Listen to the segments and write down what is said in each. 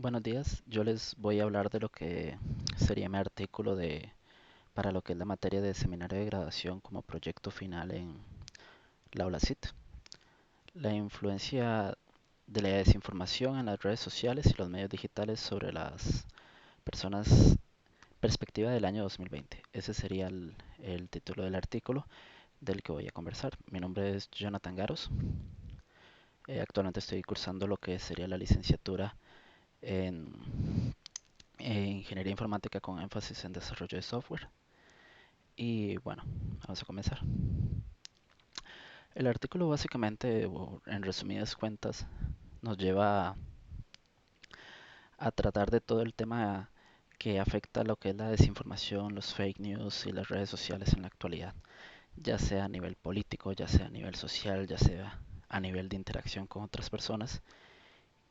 Buenos días, yo les voy a hablar de lo que sería mi artículo para lo que es la materia de seminario de graduación como proyecto final en la aula CIT. La influencia de la desinformación en las redes sociales y los medios digitales sobre las personas, perspectiva del año 2020. Ese sería el título del artículo del que voy a conversar. Mi nombre es Jonathan Garos. Actualmente estoy cursando lo que sería la licenciatura en ingeniería informática con énfasis en desarrollo de software. Y bueno, vamos a comenzar. El artículo básicamente, o en resumidas cuentas, nos lleva a tratar de todo el tema que afecta lo que es la desinformación, los fake news y las redes sociales en la actualidad, ya sea a nivel político, ya sea a nivel social, ya sea a nivel de interacción con otras personas.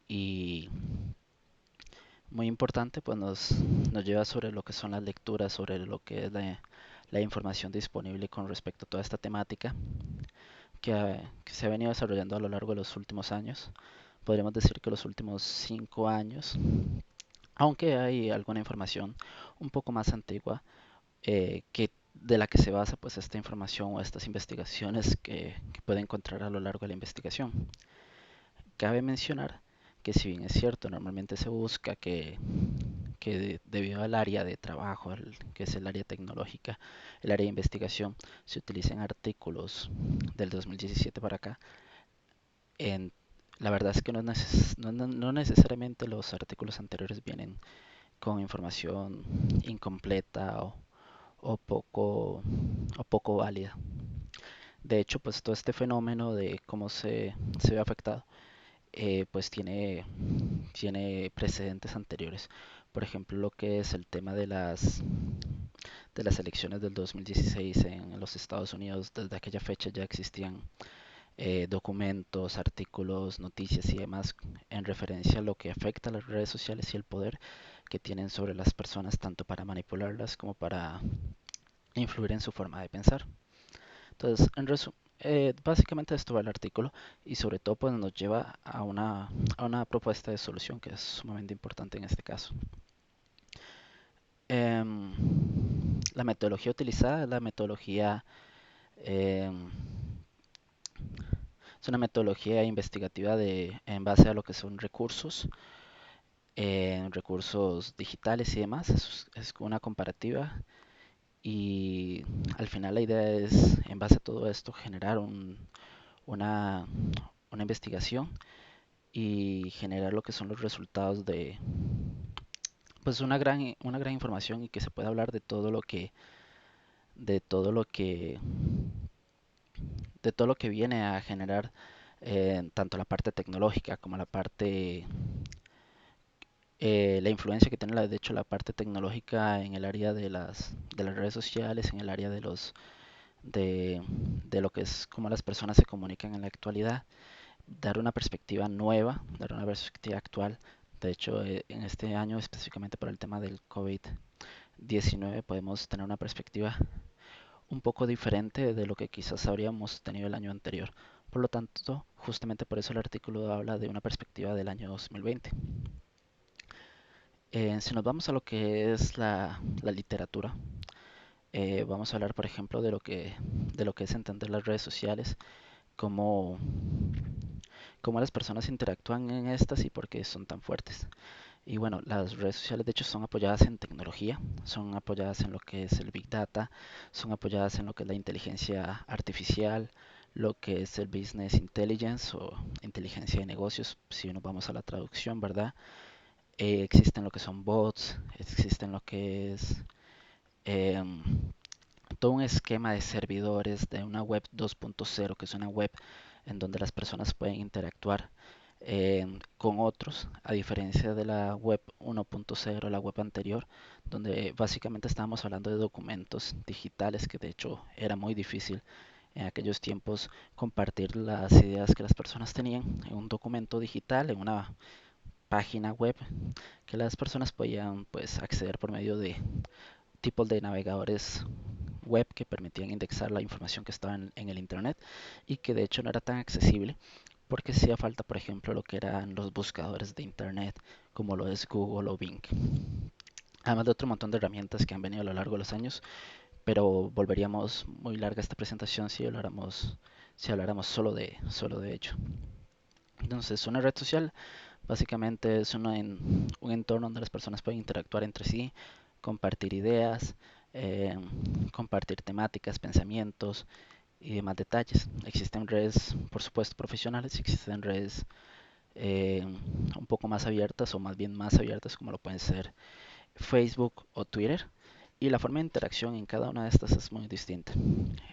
Y muy importante, pues nos lleva sobre lo que son las lecturas, sobre lo que es la información disponible con respecto a toda esta temática que se ha venido desarrollando a lo largo de los últimos años. Podríamos decir que los últimos 5 años, aunque hay alguna información un poco más antigua de la que se basa pues esta información o estas investigaciones que puede encontrar a lo largo de la investigación. Cabe mencionar que si bien es cierto, normalmente se busca que debido al área de trabajo, que es el área tecnológica, el área de investigación, se utilicen artículos del 2017 para acá. En, la verdad es que no necesariamente los artículos anteriores vienen con información incompleta o poco válida. De hecho, pues todo este fenómeno de cómo se ve afectado, pues tiene precedentes anteriores. Por ejemplo, lo que es el tema de las elecciones del 2016 en los Estados Unidos. Desde aquella fecha ya existían documentos, artículos, noticias y demás en referencia a lo que afecta a las redes sociales y el poder que tienen sobre las personas, tanto para manipularlas como para influir en su forma de pensar. Entonces, básicamente esto va el artículo y sobre todo pues nos lleva a una propuesta de solución que es sumamente importante en este caso. Em, la metodología utilizada es la metodología, em, es una metodología investigativa en base a lo que son recursos digitales y demás. Es una comparativa y al final la idea es, en base a todo esto, generar una, una investigación y generar lo que son los resultados de pues una gran información y que se pueda hablar de todo lo que de todo lo que viene a generar tanto la parte tecnológica como la parte la influencia que tiene de hecho la parte tecnológica en el área de las redes sociales, en el área de, de lo que es cómo las personas se comunican en la actualidad, dar una perspectiva nueva, dar una perspectiva actual. De hecho, en este año, específicamente por el tema del COVID-19, podemos tener una perspectiva un poco diferente de lo que quizás habríamos tenido el año anterior. Por lo tanto, justamente por eso el artículo habla de una perspectiva del año 2020. Si nos vamos a lo que es la literatura, vamos a hablar, por ejemplo, de lo que es entender las redes sociales, cómo, cómo las personas interactúan en estas y por qué son tan fuertes. Y bueno, las redes sociales de hecho son apoyadas en tecnología, son apoyadas en lo que es el Big Data, son apoyadas en lo que es la inteligencia artificial, lo que es el Business Intelligence o inteligencia de negocios, si nos vamos a la traducción, ¿verdad? Existen lo que son bots, existen lo que es em, todo un esquema de servidores de una web 2.0, que es una web en donde las personas pueden interactuar con otros, a diferencia de la web 1.0, la web anterior, donde básicamente estábamos hablando de documentos digitales, que de hecho era muy difícil en aquellos tiempos compartir las ideas que las personas tenían en un documento digital, en una página web que las personas podían pues acceder por medio de tipos de navegadores web que permitían indexar la información que estaba en el internet y que de hecho no era tan accesible porque hacía falta, por ejemplo, lo que eran los buscadores de internet, como lo es Google o Bing. Además de otro montón de herramientas que han venido a lo largo de los años, pero volveríamos muy larga esta presentación si habláramos solo de ello. Entonces, una red social básicamente es un entorno donde las personas pueden interactuar entre sí, compartir ideas, eh, compartir temáticas, pensamientos y demás detalles. Existen redes, por supuesto, profesionales, existen redes eh, un poco más abiertas o más bien más abiertas como lo pueden ser Facebook o Twitter. Y la forma de interacción en cada una de estas es muy distinta.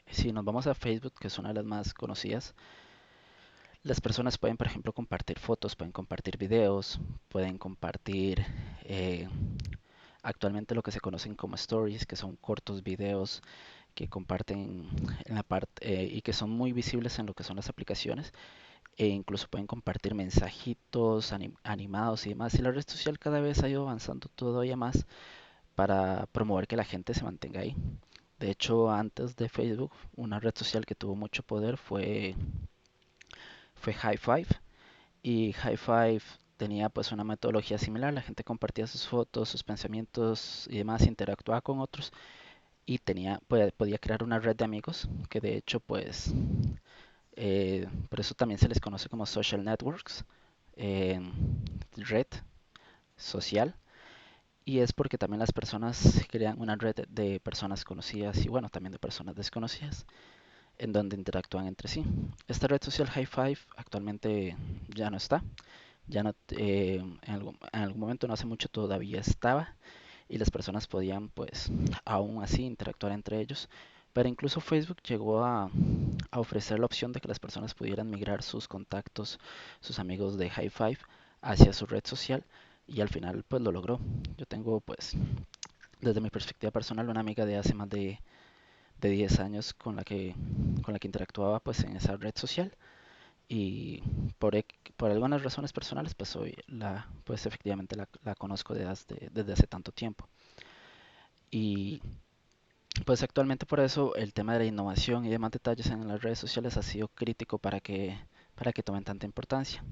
Si nos vamos a Facebook, que es una de las más conocidas, las personas pueden, por ejemplo, compartir fotos, pueden compartir videos, pueden compartir eh, actualmente lo que se conocen como stories, que son cortos videos que comparten en la parte y que son muy visibles en lo que son las aplicaciones e incluso pueden compartir mensajitos animados y demás. Y la red social cada vez ha ido avanzando todavía más para promover que la gente se mantenga ahí. De hecho, antes de Facebook, una red social que tuvo mucho poder fue High Five. Y High Five tenía pues una metodología similar. La gente compartía sus fotos, sus pensamientos y demás, interactuaba con otros y podía crear una red de amigos que de hecho pues por eso también se les conoce como social networks, eh, red social. Y es porque también las personas crean una red de personas conocidas y bueno, también de personas desconocidas en donde interactúan entre sí. Esta red social High Five actualmente ya no está, ya no, en algún momento no hace mucho todavía estaba y las personas podían pues aún así interactuar entre ellos. Pero incluso Facebook llegó a ofrecer la opción de que las personas pudieran migrar sus contactos, sus amigos de High Five hacia su red social y al final pues lo logró. Yo tengo pues desde mi perspectiva personal una amiga de hace más de 10 años con la que interactuaba pues en esa red social y por algunas razones personales pues hoy pues efectivamente la conozco desde hace tanto tiempo. Y pues actualmente por eso el tema de la innovación y demás detalles en las redes sociales ha sido crítico para que tomen tanta importancia.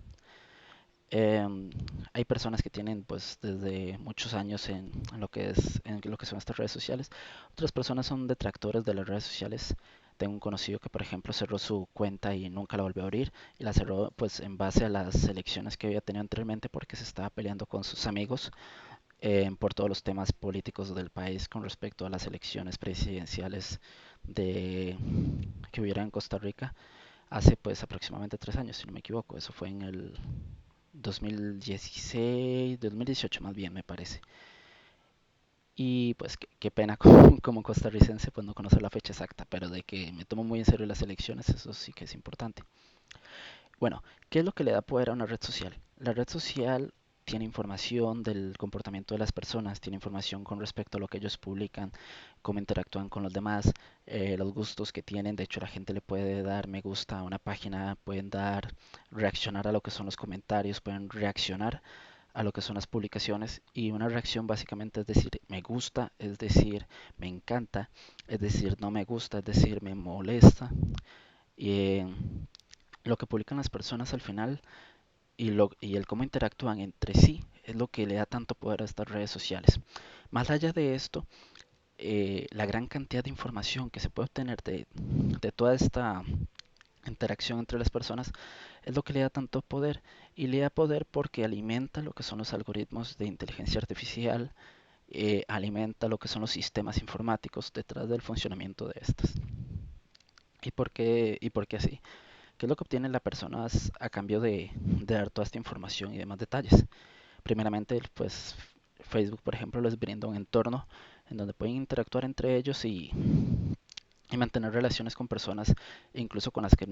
Em, Hay personas que tienen pues desde muchos años en lo que son estas redes sociales. Otras personas son detractores de las redes sociales. Tengo un conocido que por ejemplo cerró su cuenta y nunca la volvió a abrir y la cerró pues en base a las elecciones que había tenido anteriormente porque se estaba peleando con sus amigos por todos los temas políticos del país con respecto a las elecciones presidenciales de que hubiera en Costa Rica hace pues aproximadamente 3 años, si no me equivoco. Eso fue en el 2016, 2018 más bien me parece. Y pues qué pena como costarricense pues no conocer la fecha exacta, pero de que me tomo muy en serio las elecciones, eso sí que es importante. Bueno, ¿qué es lo que le da poder a una red social? La red social tiene información del comportamiento de las personas, tiene información con respecto a lo que ellos publican, cómo interactúan con los demás, los gustos que tienen. De hecho, la gente le puede dar me gusta a una página, pueden dar, reaccionar a lo que son los comentarios, pueden reaccionar a lo que son las publicaciones. Y una reacción básicamente es decir me gusta, es decir me encanta, es decir no me gusta, es decir me molesta. Y lo que publican las personas al final y el cómo interactúan entre sí es lo que le da tanto poder a estas redes sociales. Más allá de esto, la gran cantidad de información que se puede obtener de toda esta interacción entre las personas es lo que le da tanto poder y le da poder porque alimenta lo que son los algoritmos de inteligencia artificial, alimenta lo que son los sistemas informáticos detrás del funcionamiento de estas. ¿Y por qué así? ¿Qué es lo que obtienen las personas a cambio de dar toda esta información y demás detalles? Primeramente, pues Facebook, por ejemplo, les brinda un entorno en donde pueden interactuar entre ellos y mantener relaciones con personas, incluso con las que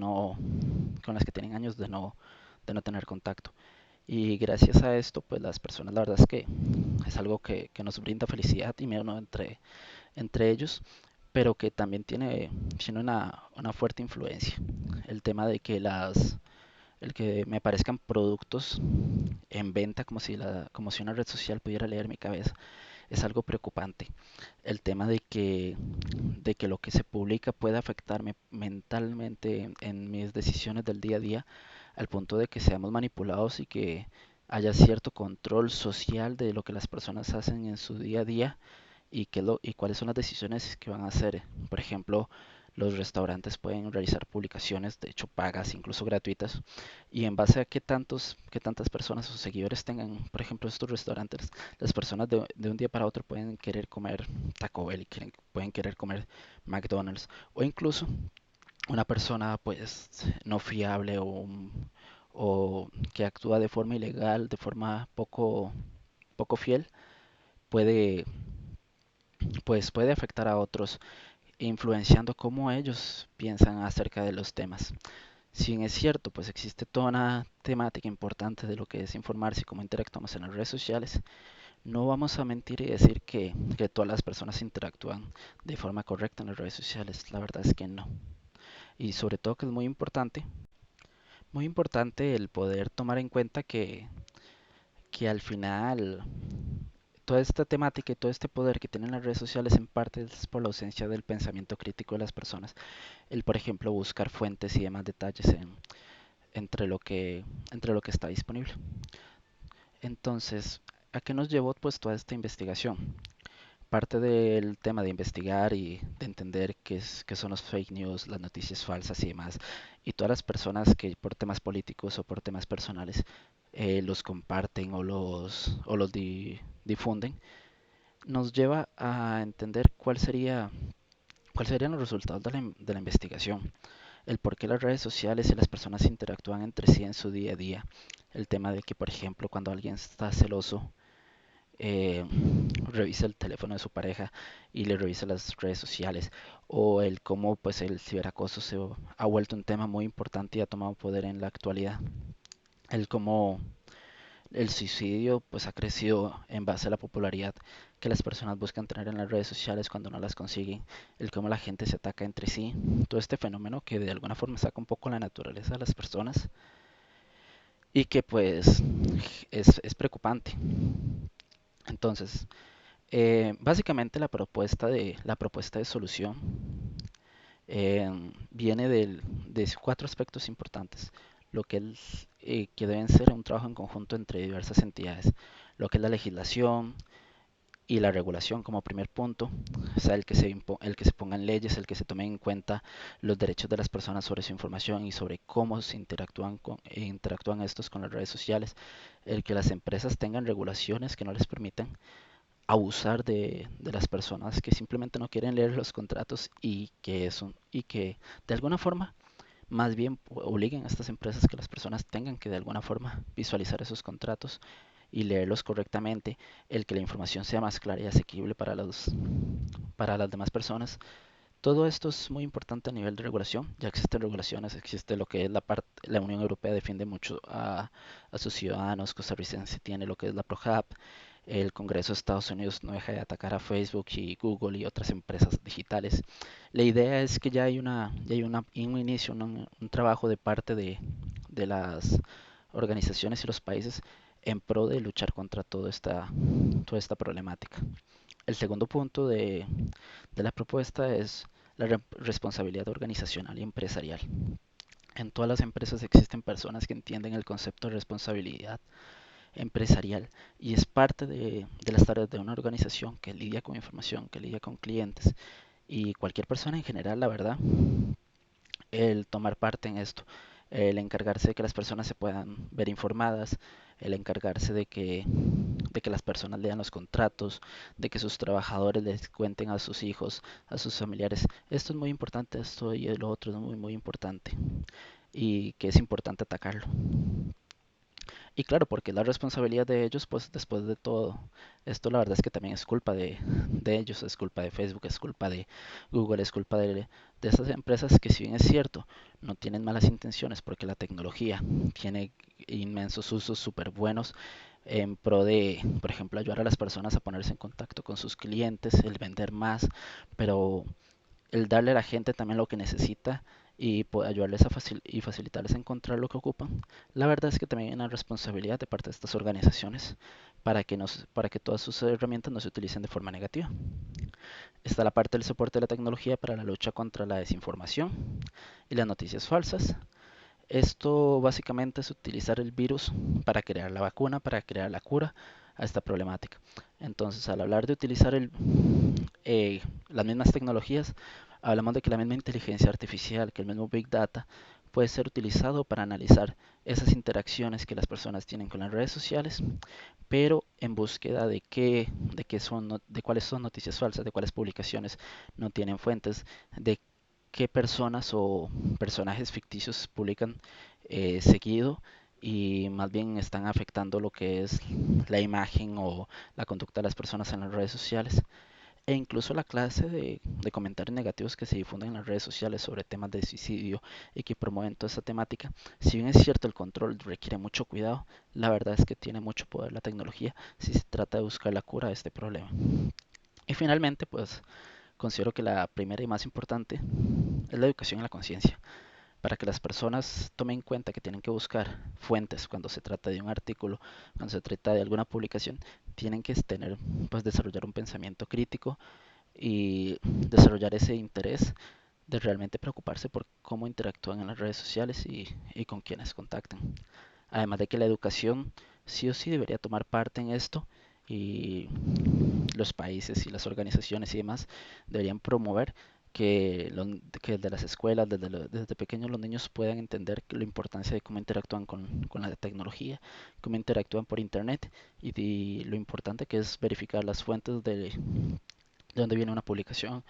tienen años de no tener contacto. Y gracias a esto, pues las personas, la verdad es que es algo que nos brinda felicidad y miedo, ¿no? Entre ellos, pero que también tiene una fuerte influencia. El tema de que el que me aparezcan productos en venta como si una red social pudiera leer mi cabeza es algo preocupante. El tema de que lo que se publica puede afectarme mentalmente en mis decisiones del día a día al punto de que seamos manipulados y que haya cierto control social de lo que las personas hacen en su día a día y cuáles son las decisiones que van a hacer. Por ejemplo, los restaurantes pueden realizar publicaciones, de hecho pagas, incluso gratuitas, y en base a qué tantas personas o seguidores tengan, por ejemplo, estos restaurantes, las personas de un día para otro pueden querer comer Taco Bell y pueden querer comer McDonald's, o incluso una persona pues no fiable o que actúa de forma ilegal, de forma poco fiel, puede puede afectar a otros, influenciando cómo ellos piensan acerca de los temas. Si bien es cierto, pues existe toda una temática importante de lo que es informarse y cómo interactuamos en las redes sociales, no vamos a mentir y decir que todas las personas interactúan de forma correcta en las redes sociales. La verdad es que no. Y sobre todo que es muy importante el poder tomar en cuenta que al final toda esta temática y todo este poder que tienen las redes sociales en parte es por la ausencia del pensamiento crítico de las personas. El, por ejemplo, buscar fuentes y demás detalles entre entre lo que está disponible. Entonces, ¿a qué nos llevó pues toda esta investigación? Parte del tema de investigar y de entender qué son los fake news, las noticias falsas y demás, y todas las personas que por temas políticos o por temas personales los comparten o difunden, nos lleva a entender cuáles serían los resultados de la investigación, el por qué las redes sociales y las personas interactúan entre sí en su día a día, el tema de que, por ejemplo, cuando alguien está celoso, eh, revisa el teléfono de su pareja y le revisa las redes sociales, o el cómo pues el ciberacoso se ha vuelto un tema muy importante y ha tomado poder en la actualidad, el cómo el suicidio pues ha crecido en base a la popularidad que las personas buscan tener en las redes sociales cuando no las consiguen, el cómo la gente se ataca entre sí, todo este fenómeno que de alguna forma saca un poco la naturaleza de las personas y que pues es preocupante. Entonces, básicamente la propuesta de solución viene de cuatro aspectos importantes, lo que deben ser un trabajo en conjunto entre diversas entidades, lo que es la legislación y la regulación como primer punto, o sea, el que se pongan leyes, el que se tomen en cuenta los derechos de las personas sobre su información y sobre cómo se interactúan estos con las redes sociales, el que las empresas tengan regulaciones que no les permitan abusar de las personas que simplemente no quieren leer los contratos y que de alguna forma más bien obliguen a estas empresas que las personas tengan que de alguna forma visualizar esos contratos y leerlos correctamente, el que la información sea más clara y asequible para las demás personas. Todo esto es muy importante a nivel de regulación. Ya existen regulaciones, existe lo que es la Unión Europea defiende mucho a sus ciudadanos, costarricense tiene lo que es la ProHub, el Congreso de Estados Unidos no deja de atacar a Facebook y Google y otras empresas digitales. La idea es que ya hay un inicio, un trabajo de parte de las organizaciones y los países en pro de luchar contra toda esta problemática. El segundo punto de la propuesta es la responsabilidad organizacional y empresarial. En todas las empresas existen personas que entienden el concepto de responsabilidad empresarial y es parte de las tareas de una organización que lidia con información, que lidia con clientes y cualquier persona en general, la verdad, el tomar parte en esto, el encargarse de que las personas se puedan ver informadas, el encargarse de que las personas lean los contratos, de que sus trabajadores les cuenten a sus hijos, a sus familiares, esto es muy importante, esto y lo otro es muy importante y que es importante atacarlo. Y claro, porque la responsabilidad de ellos, pues después de todo, esto la verdad es que también es culpa de ellos, es culpa de Facebook, es culpa de Google, es culpa de esas empresas que si bien es cierto, no tienen malas intenciones porque la tecnología tiene inmensos usos súper buenos en pro de, por ejemplo, ayudar a las personas a ponerse en contacto con sus clientes, el vender más, pero el darle a la gente también lo que necesita y ayudarles y facilitarles a encontrar lo que ocupan. La verdad es que también hay una responsabilidad de parte de estas organizaciones para que todas sus herramientas no se utilicen de forma negativa. Está la parte del soporte de la tecnología para la lucha contra la desinformación y las noticias falsas. Esto básicamente es utilizar el virus para crear la vacuna, para crear la cura a esta problemática. Entonces, al hablar de utilizar las mismas tecnologías, hablamos de que la misma inteligencia artificial, que el mismo Big Data, puede ser utilizado para analizar esas interacciones que las personas tienen con las redes sociales, pero en búsqueda de cuáles son noticias falsas, de cuáles publicaciones no tienen fuentes, de qué personas o personajes ficticios publican seguido y más bien están afectando lo que es la imagen o la conducta de las personas en las redes sociales e incluso la clase de comentarios negativos que se difunden en las redes sociales sobre temas de suicidio y que promueven toda esta temática. Si bien es cierto el control requiere mucho cuidado, la verdad es que tiene mucho poder la tecnología si se trata de buscar la cura a este problema. Y finalmente, pues considero que la primera y más importante es la educación en la conciencia, para que las personas tomen en cuenta que tienen que buscar fuentes cuando se trata de un artículo, cuando se trata de alguna publicación, tienen que tener, pues desarrollar un pensamiento crítico y desarrollar ese interés de realmente preocuparse por cómo interactúan en las redes sociales y con quienes contactan. Además de que la educación sí o sí debería tomar parte en esto y los países y las organizaciones y demás deberían promover que desde las escuelas, desde pequeños los niños puedan entender la importancia de cómo interactúan con la tecnología, cómo interactúan por internet y lo importante que es verificar las fuentes de dónde viene una publicación,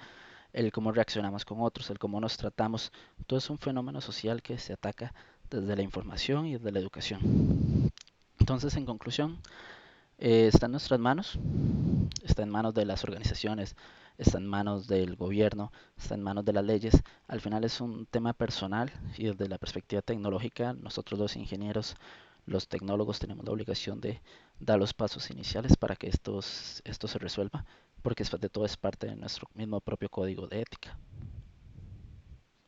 el cómo reaccionamos con otros, el cómo nos tratamos. Todo es un fenómeno social que se ataca desde la información y desde la educación. Entonces, en conclusión, está en nuestras manos, está en manos de las organizaciones, está en manos del gobierno, está en manos de las leyes. Al final es un tema personal y desde la perspectiva tecnológica, nosotros los ingenieros, los tecnólogos tenemos la obligación de dar los pasos iniciales para que esto se resuelva, porque después de todo es parte de nuestro mismo propio código de ética.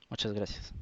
Muchas gracias.